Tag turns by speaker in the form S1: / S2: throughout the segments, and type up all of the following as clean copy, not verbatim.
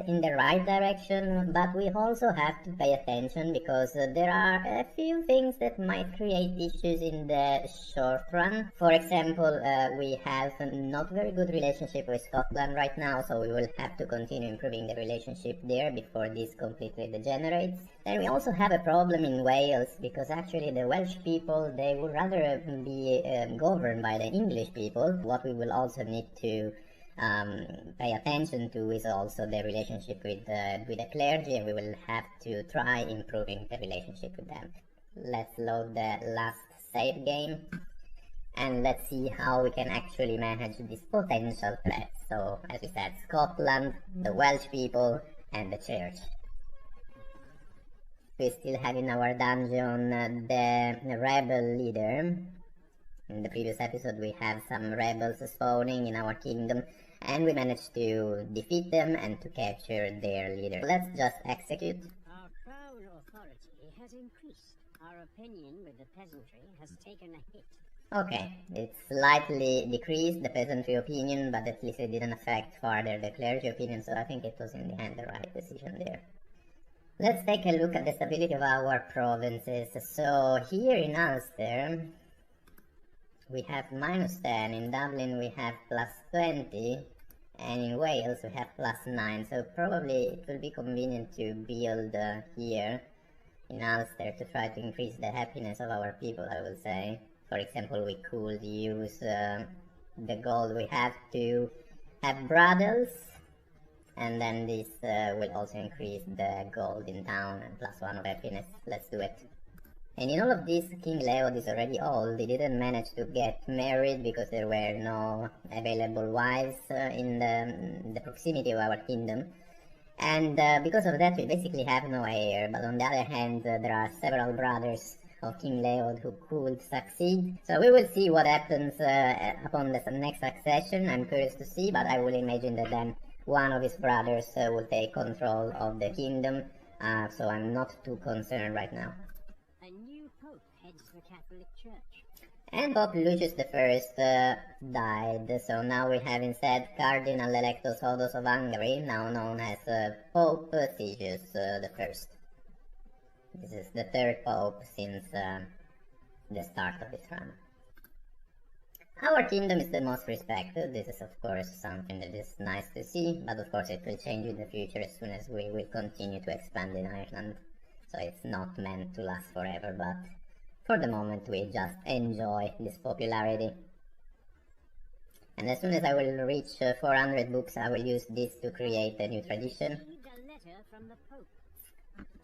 S1: in the right direction, but we also have to pay attention because there are a few things that might create issues in the short run. For example, we have a not very good relationship with Scotland right now, so we will have to continue improving the relationship there before this completely degenerates. Then we also have a problem in Wales because actually the Welsh people, they would rather be governed by the English people. What we will also need to pay attention to is also the relationship with the clergy, and we will have to try improving the relationship with them. Let's load the last save game and let's see how we can actually manage this potential threat. So as we said, Scotland, the Welsh people, and the church. We still have in our dungeon the rebel leader. In the previous episode we have some rebels spawning in our kingdom, and we managed to defeat them and to capture their leader. Let's just execute.
S2: Our crown authority has increased. Our opinion with the peasantry has taken a hit.
S1: Okay, it slightly decreased the peasantry opinion, but at least it didn't affect further the clergy opinion, so I think it was in the end the right decision there. Let's take a look at the stability of our provinces. So here in Ulster we have -10, in Dublin we have +20, and in Wales we have +9, so probably it will be convenient to build here in Ulster to try to increase the happiness of our people, I will say. For example, we could use the gold we have to have brothels, and then this will also increase the gold in town and +1 of happiness. Let's do it. And in all of this, King Leod is already old. He didn't manage to get married because there were no available wives in the proximity of our kingdom. And because of that, we basically have no heir. But on the other hand, there are several brothers of King Leod who could succeed. So we will see what happens upon the next succession. I'm curious to see, but I will imagine that then one of his brothers will take control of the kingdom. So I'm not too concerned right now.
S2: A new pope heads the Catholic Church.
S1: And Pope Lucius I died, so now we have instead Cardinal Electus Hodos of Hungary, now known as Pope Sigius I. This is the third pope since the start of his run. Our kingdom is the most respected. This is of course something that is nice to see, but of course it will change in the future as soon as we will continue to expand in Ireland. So it's not meant to last forever, but for the moment we just enjoy this popularity. And as soon as I will reach 400 books, I will use this to create a new tradition.
S2: A letter from the Pope.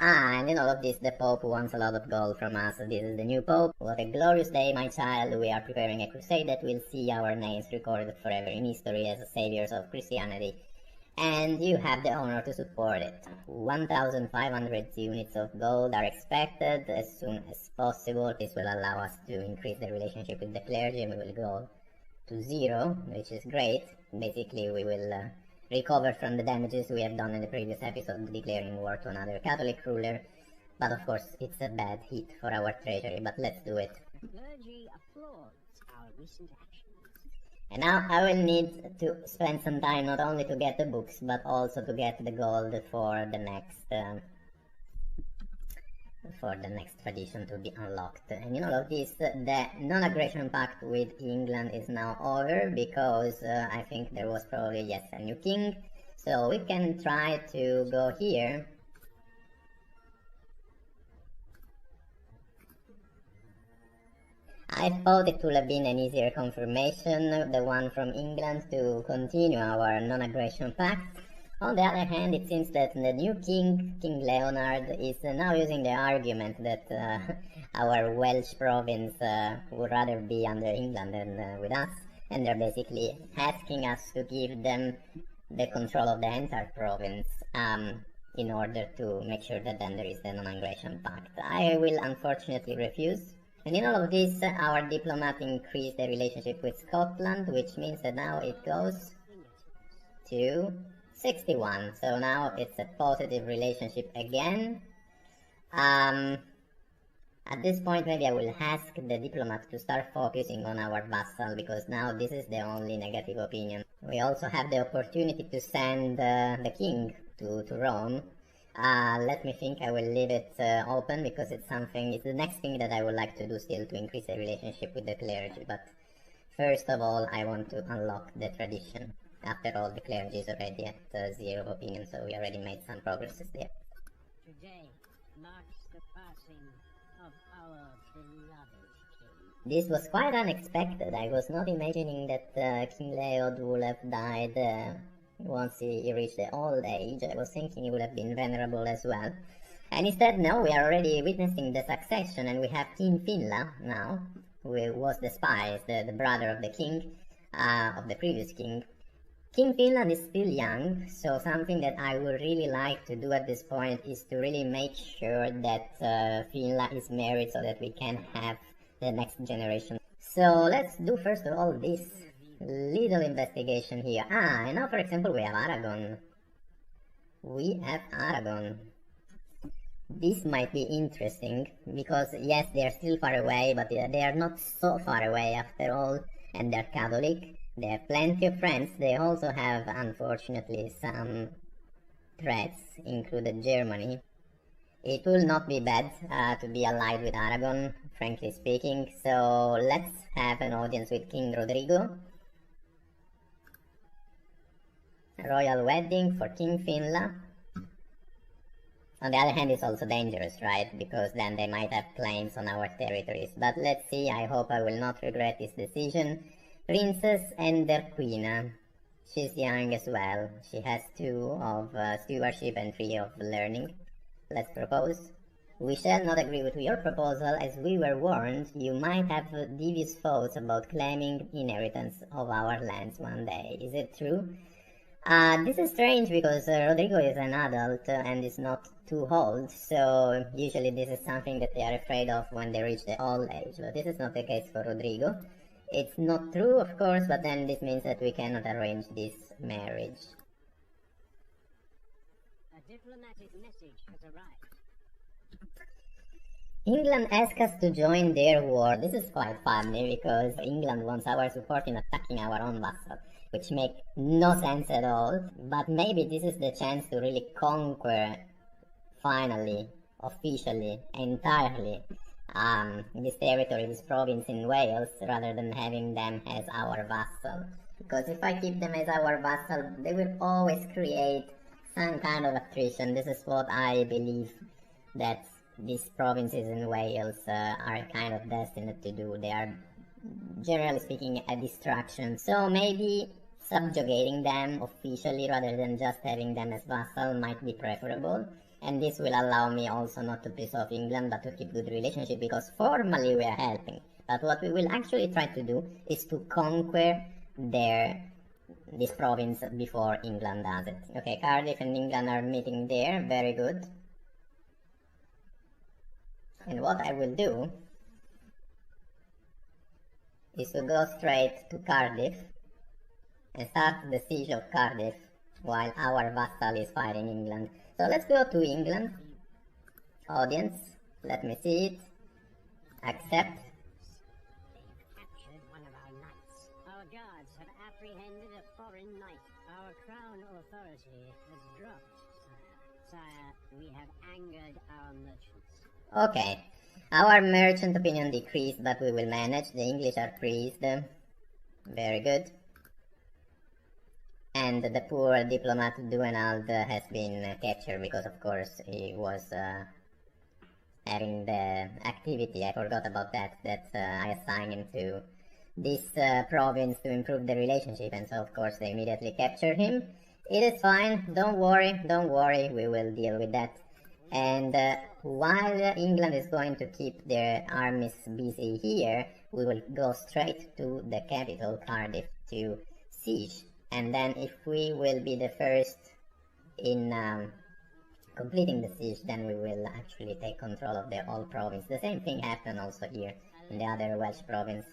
S1: And in all of this, the Pope wants a lot of gold from us. This is the new Pope. What a glorious day, my child. We are preparing a crusade that will see our names recorded forever in history as saviors of Christianity. And you have the honor to support it. 1,500 units of gold are expected as soon as possible. This will allow us to increase the relationship with the clergy, and we will go to 0, which is great. Basically, we will recover from the damages we have done in the previous episode, declaring war to another Catholic ruler. But of course, it's a bad hit for our treasury, but let's do it.
S2: Clergy applauds our recent action.
S1: And now I will need to spend some time not only to get the books, but also to get the gold for the next tradition to be unlocked. And in all of this, the non-aggression pact with England is now over, because I think there was probably, yes, a new king. So we can try to go here. I thought it would have been an easier confirmation, the one from England, to continue our non-aggression pact. On the other hand, it seems that the new king, King Leonard, is now using the argument that our Welsh province would rather be under England than with us, and they're basically asking us to give them the control of the entire province in order to make sure that then there is the non-aggression pact. I will unfortunately refuse. And in all of this, our diplomat increased the relationship with Scotland, which means that now it goes to 61. So now it's a positive relationship again. At this point, maybe I will ask the diplomat to start focusing on our vassal, because now this is the only negative opinion. We also have the opportunity to send the king to Rome. Let me think. I will leave it open because it's the next thing that I would like to do still to increase the relationship with the clergy. But first of all, I want to unlock the tradition. After all, the clergy is already at 0 opinion, so we already made some progresses there.
S2: Today marks the passing of our beloved king.
S1: This was quite unexpected. I was not imagining that King Leod would have died once he reached the old age. I was thinking he would have been venerable as well. And instead, no, we are already witnessing the succession, and we have King Finla now, who was the spy, the brother of the king, of the previous king. King Finland is still young, so something that I would really like to do at this point is to really make sure that Finland is married so that we can have the next generation. So let's do first of all this little investigation here. And now for example we have Aragon. This might be interesting because yes, they are still far away, but they are not so far away after all, and they're Catholic. They have plenty of friends. They also have, unfortunately, some threats, included Germany. It will not be bad to be allied with Aragon, frankly speaking. So let's have an audience with King Rodrigo. Royal wedding for King Finla. On the other hand, it's also dangerous, right? Because then they might have claims on our territories. But let's see, I hope I will not regret this decision. Princess Enderquina. She's young as well. She has 2 of stewardship and 3 of learning. Let's propose. We shall not agree with your proposal, as we were warned you might have devious thoughts about claiming inheritance of our lands one day. Is it true? This is strange because Rodrigo is an adult and is not too old, so usually this is something that they are afraid of when they reach the old age, but this is not the case for Rodrigo. It's not true, of course, but then this means that we cannot arrange this marriage.
S2: A diplomatic message has arrived.
S1: England asks us to join their war. This is quite funny because England wants our support in attacking our own vassal, which makes no sense at all, but maybe this is the chance to really conquer, finally, officially, entirely, this territory, this province in Wales, rather than having them as our vassal. Because if I keep them as our vassal, they will always create some kind of attrition. This is what I believe that these provinces in Wales are kind of destined to do. They are, generally speaking, a distraction. So maybe subjugating them officially rather than just having them as vassal might be preferable. And this will allow me also not to piss off England, but to keep good relationship, because formally we are helping. But what we will actually try to do is to conquer this province before England does it. Okay, Cardiff and England are meeting there, very good. And what I will do is to go straight to Cardiff and start the siege of Cardiff while our vassal is fighting England. So let's go to England. Audience, let me see it. Accept.
S2: They've captured one of our knights. Our guards have apprehended a foreign knight. Our crown authority has dropped, sire. Sire, we have angered our merchants.
S1: Okay. Our merchant opinion decreased, but we will manage. The English are pleased. Very good. And the poor diplomat Duenald has been captured because, of course, he was having the activity. I forgot about that I assigned him to this province to improve the relationship, and so, of course, they immediately captured him. It is fine. Don't worry. We will deal with that. And while England is going to keep their armies busy here, we will go straight to the capital, Cardiff, to siege. And then if we will be the first in completing the siege, then we will actually take control of the whole province. The same thing happened also here in the other Welsh province.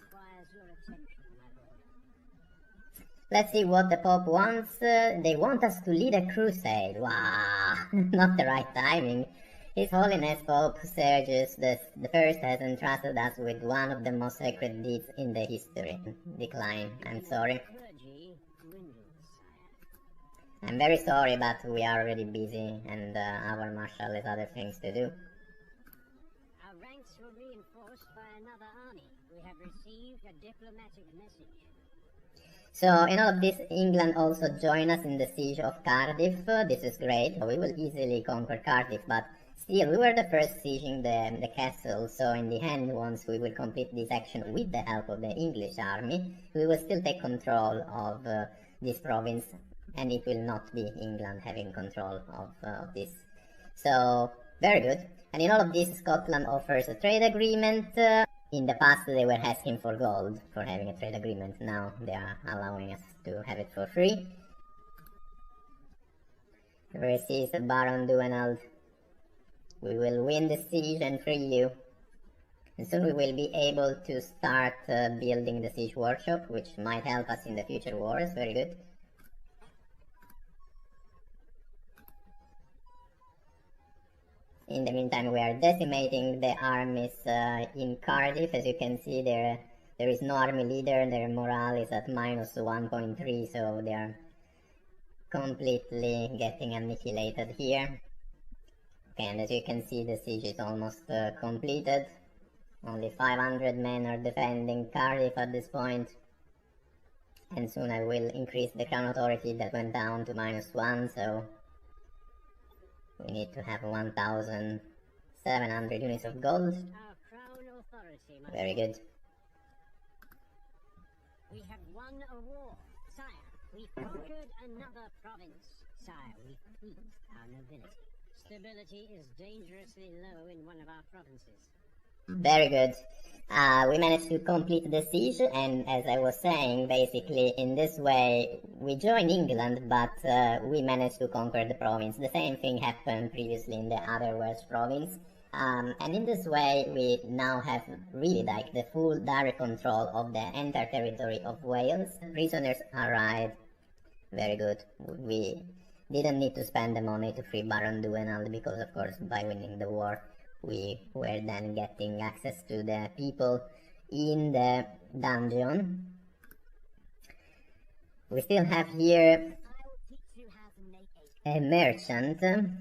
S1: Let's see what the Pope wants. They want us to lead a crusade. Wow, not the right timing. His Holiness Pope Sergius the First has entrusted us with one of the most sacred deeds in the history. Decline, I'm sorry. I'm very sorry, but we are already busy and our marshal has other things to do.
S2: Our ranks were reinforced by another army. We have received a diplomatic message.
S1: So in all of this, England also joined us in the siege of Cardiff. This is great. We will easily conquer Cardiff, but still, we were the first sieging the castle, so in the end, once we will complete this action with the help of the English army, we will still take control of this province, and it will not be England having control of this. So, very good. And in all of this, Scotland offers a trade agreement. In the past, they were asking for gold for having a trade agreement. Now they are allowing us to have it for free. Resist Baron Duenald. We will win the siege and free you. And soon we will be able to start building the siege workshop, which might help us in the future wars. Very good. In the meantime, we are decimating the armies in Cardiff. As you can see, there is no army leader. Their morale is at minus 1.3, so they are completely getting annihilated here. Okay, and as you can see, the siege is almost completed. Only 500 men are defending Cardiff at this point. And soon I will increase the crown authority that went down to minus 1, so we need to have 1,700 units of gold.
S2: Our crown authority,
S1: Very good.
S2: We have won a war, sire. We've conquered another province, sire. We've pleased our nobility. Stability is dangerously low in one of our provinces.
S1: Very good. We managed to complete the siege, and as I was saying, basically in this way we joined England, but we managed to conquer the province. The same thing happened previously in the other Welsh province, and in this way we now have really like the full direct control of the entire territory of Wales. Prisoners arrived. Very good. We didn't need to spend the money to free Baron Duenald because, of course, by winning the war we were then getting access to the people in the dungeon. We still have here a merchant, and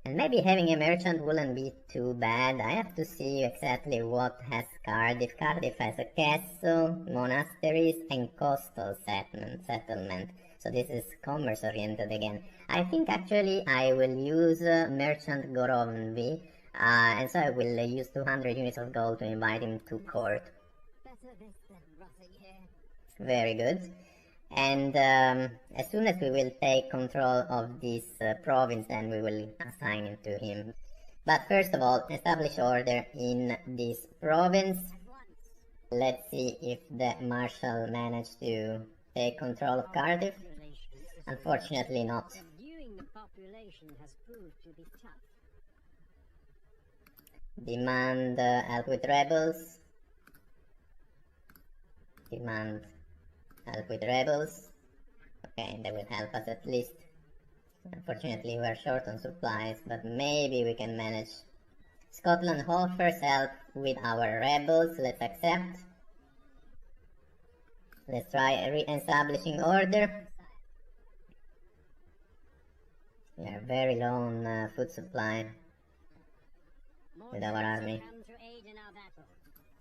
S1: maybe having a merchant wouldn't be too bad. I have to see exactly what has Cardiff. Cardiff has a castle, monasteries, and coastal settlement. So this is commerce oriented again. I think actually I will use Merchant Gorovnvi, and so I will use 200 units of gold to invite him to court.
S2: Better this than rotting here.
S1: Very good. And as soon as we will take control of this province, then we will assign it to him. But first of all, establish order in this province. Let's see if the marshal managed to take control of Cardiff. Unfortunately not.
S2: Subduing the population has proved to be tough.
S1: Demand help with rebels. Demand help with rebels. Okay, that will help us at least. Unfortunately, we are short on supplies, but maybe we can manage. Scotland offers help with our rebels. Let's accept. Let's try re-establishing order. We are very low on food supply with our army.
S2: Come to aid in our battle.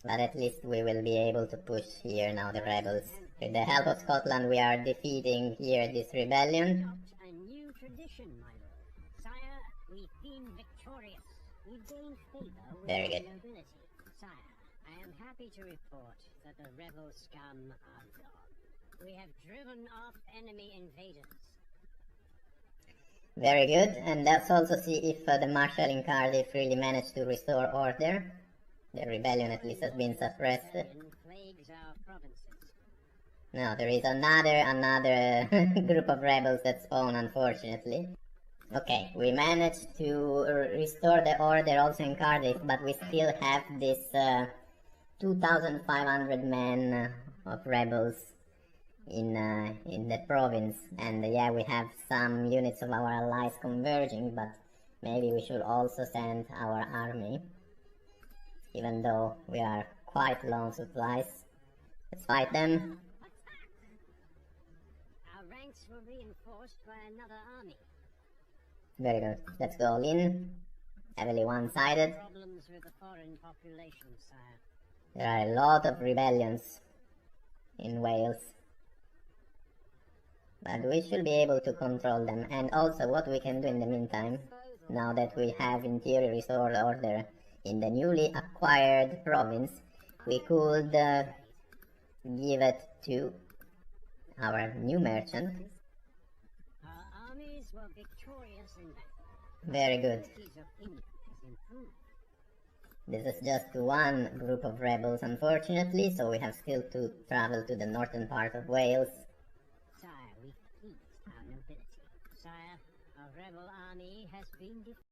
S1: But at least we will be able to push here now the rebels. With the help of Scotland, we are defeating here this rebellion.
S2: Adopt a new tradition, my lord. Sire, we've been victorious. We've gained favor with
S1: Very
S2: the
S1: good.
S2: nobility. Sire, I am happy to report that the rebel scum are gone. We have driven off enemy invaders.
S1: Very good, and let's also see if the marshal in Cardiff really managed to restore order. The rebellion at least has been suppressed.
S2: Rebellion plagues our provinces.
S1: No, there is another group of rebels that spawn, unfortunately. Okay, we managed to restore the order also in Cardiff, but we still have this 2,500 men of rebels in the province, and yeah, we have some units of our allies converging, but maybe we should also send our army, even though we are quite low on supplies. Let's fight them.
S2: reinforced by another army.
S1: Very good. Let's go all in. Heavily one-sided.
S2: Problems with the foreign population, sire.
S1: There are a lot of rebellions in Wales. But we should be able to control them. And also what we can do in the meantime, now that we have in theory restored order in the newly acquired province, we could give it to our new merchant.
S2: Our armies were victorious in battle.
S1: Very good.
S2: Cities of England has improved.
S1: This is just one group of rebels, unfortunately, so we have still to travel to the northern part of Wales.
S2: Sire, we please our nobility. Sire, a rebel army has been defeated.